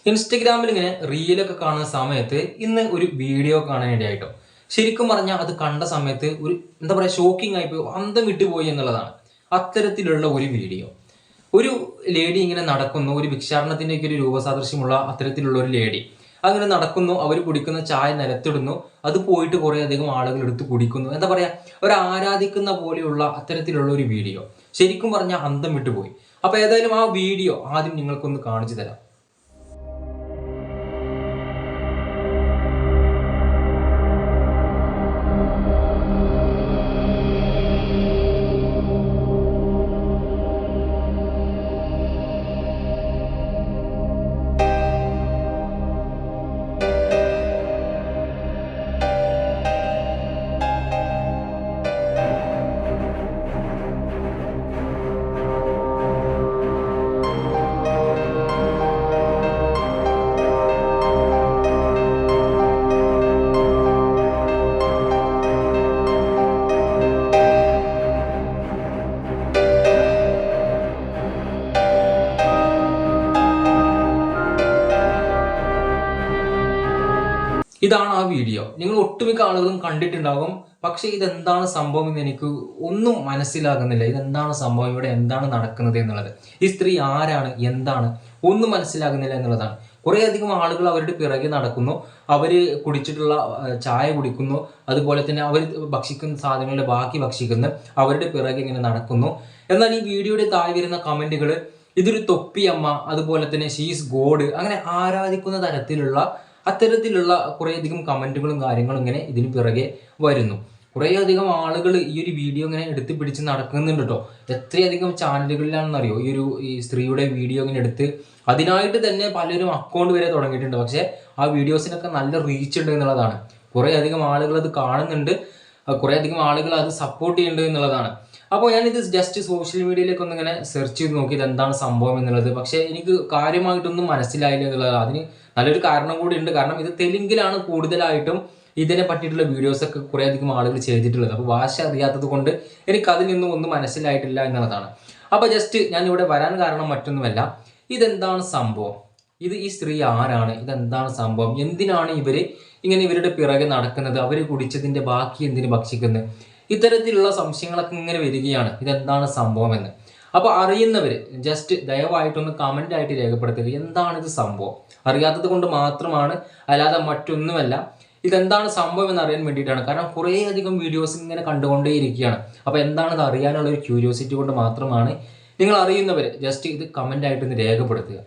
ഇൻസ്റ്റഗ്രാമിൽ ഇങ്ങനെ റീലൊക്കെ കാണുന്ന സമയത്ത് ഇന്ന് ഒരു വീഡിയോ കാണാനിടയായിട്ടോ. ശരിക്കും പറഞ്ഞാൽ അത് കണ്ട സമയത്ത് ഒരു എന്താ പറയുക ഷോക്കിംഗ് ആയിപ്പോയി, അന്തം വിട്ടുപോയി എന്നുള്ളതാണ്. അത്തരത്തിലുള്ള ഒരു വീഡിയോ, ഒരു ലേഡി ഇങ്ങനെ നടക്കുന്നു, ഒരു ഭിക്ഷാടനത്തിൻ്റെയൊക്കെ ഒരു രൂപസാദൃശ്യമുള്ള അത്തരത്തിലുള്ള ഒരു ലേഡി അങ്ങനെ നടക്കുന്നു. അവർ കുടിക്കുന്ന ചായ നിലത്തിടുന്നു, അത് പോയിട്ട് കുറേ അധികം ആളുകൾ എടുത്ത് കുടിക്കുന്നു. എന്താ പറയുക, അവർ ആരാധിക്കുന്ന പോലെയുള്ള അത്തരത്തിലുള്ള ഒരു വീഡിയോ. ശരിക്കും പറഞ്ഞാൽ അന്തം വിട്ടുപോയി. അപ്പോൾ ഏതായാലും ആ വീഡിയോ ആദ്യം നിങ്ങൾക്കൊന്ന് കാണിച്ചു തരാം. ഇതാണ് ആ വീഡിയോ. നിങ്ങൾ ഒട്ടുമിക്ക ആളുകളും കണ്ടിട്ടുണ്ടാകും. പക്ഷെ ഇതെന്താണ് സംഭവം എന്ന് എനിക്ക് ഒന്നും മനസ്സിലാകുന്നില്ല. ഇതെന്താണ് സംഭവം, ഇവിടെ എന്താണ് നടക്കുന്നത് എന്നുള്ളത്, ഈ സ്ത്രീ ആരാണ്, എന്താണ്, ഒന്നും മനസ്സിലാകുന്നില്ല എന്നുള്ളതാണ്. കുറേ അധികം ആളുകൾ അവരുടെ പിറകെ നടക്കുന്നു. അവർ കുടിച്ചിട്ടുള്ള ചായ കുടിക്കുന്നു, അതുപോലെ തന്നെ അവർ ഭക്ഷിക്കുന്ന സാധനങ്ങളുടെ ബാക്കി ഭക്ഷിക്കുന്നു, അവരുടെ പിറകെ ഇങ്ങനെ നടക്കുന്നു. എന്നാൽ ഈ വീഡിയോയുടെ താഴെ വരുന്ന കമന്റുകൾ ഇതൊരു തൊപ്പിയമ്മ, അതുപോലെ തന്നെ ഷീസ് ഗോഡ്, അങ്ങനെ ആരാധിക്കുന്ന തരത്തിലുള്ള അത്തരത്തിലുള്ള കുറേയധികം കമന്റുകളും കാര്യങ്ങളും ഇങ്ങനെ ഇതിന് പിറകെ വരുന്നു. കുറേയധികം ആളുകൾ ഈ ഒരു വീഡിയോ ഇങ്ങനെ എടുത്ത് പിടിച്ച് നടക്കുന്നുണ്ട് കേട്ടോ. എത്രയധികം ചാനലുകളിലാണെന്നറിയോ ഈ സ്ത്രീയുടെ വീഡിയോ ഇങ്ങനെ എടുത്ത്, അതിനായിട്ട് തന്നെ പലരും അക്കൗണ്ട് വരെ തുടങ്ങിയിട്ടുണ്ട്. പക്ഷേ ആ വീഡിയോസിനൊക്കെ നല്ല റീച്ച് ഉണ്ട് എന്നുള്ളതാണ്. കുറേയധികം ആളുകൾ അത് കാണുന്നുണ്ട്, കുറേയധികം ആളുകൾ അത് സപ്പോർട്ട് ചെയ്യുന്നുണ്ട് എന്നുള്ളതാണ്. അപ്പോൾ ഞാനിത് ജസ്റ്റ് സോഷ്യൽ മീഡിയയിലേക്ക് ഒന്നിങ്ങനെ സെർച്ച് ചെയ്ത് നോക്കി ഇതെന്താണ് സംഭവം എന്നുള്ളത്. പക്ഷേ എനിക്ക് കാര്യമായിട്ടൊന്നും മനസ്സിലായില്ല എന്നുള്ളത്. അതിന് നല്ലൊരു കാരണം കൂടി ഉണ്ട്. കാരണം ഇത് തെലുങ്കിലാണ് കൂടുതലായിട്ടും ഇതിനെ പറ്റിയിട്ടുള്ള വീഡിയോസൊക്കെ കുറേയധികം ആളുകൾ ചെയ്തിട്ടുള്ളത്. അപ്പോൾ ഭാഷ അറിയാത്തത് കൊണ്ട് എനിക്ക് അതിൽ നിന്നും ഒന്നും മനസ്സിലായിട്ടില്ല എന്നുള്ളതാണ്. അപ്പോൾ ജസ്റ്റ് ഞാൻ ഇവിടെ വരാൻ കാരണം മറ്റൊന്നുമല്ല, ഇതെന്താണ് സംഭവം, ഈ സ്ത്രീ ആരാണ്, ഇതെന്താണ് സംഭവം, എന്തിനാണ് ഇങ്ങനെ ഇവരുടെ പിറകെ നടക്കുന്നത്, അവർ കുടിച്ചതിൻ്റെ ബാക്കി എന്തിന് ഭക്ഷിക്കുന്നത്, ഇത്തരത്തിലുള്ള സംശയങ്ങളൊക്കെ ഇങ്ങനെ വരികയാണ്. ഇതെന്താണ് സംഭവം എന്ന്. അപ്പോൾ അറിയുന്നവർ ജസ്റ്റ് ദയവായിട്ടൊന്ന് കമൻ്റ് ആയിട്ട് രേഖപ്പെടുത്തുക, എന്താണ് ഇത് സംഭവം. അറിയാത്തത് കൊണ്ട് മാത്രമാണ്, അല്ലാതെ മറ്റൊന്നുമല്ല. ഇതെന്താണ് സംഭവം എന്ന് അറിയാൻ വേണ്ടിയിട്ടാണ്. കാരണം കുറേയധികം വീഡിയോസ് ഇങ്ങനെ കണ്ടുകൊണ്ടേയിരിക്കുകയാണ്. അപ്പോൾ എന്താണെന്ന് അറിയാനുള്ള ഒരു ക്യൂരിയോസിറ്റി കൊണ്ട് മാത്രമാണ്. നിങ്ങൾ അറിയുന്നവർ ജസ്റ്റ് ഇത് കമൻ്റ് ആയിട്ടൊന്ന് രേഖപ്പെടുത്തുക.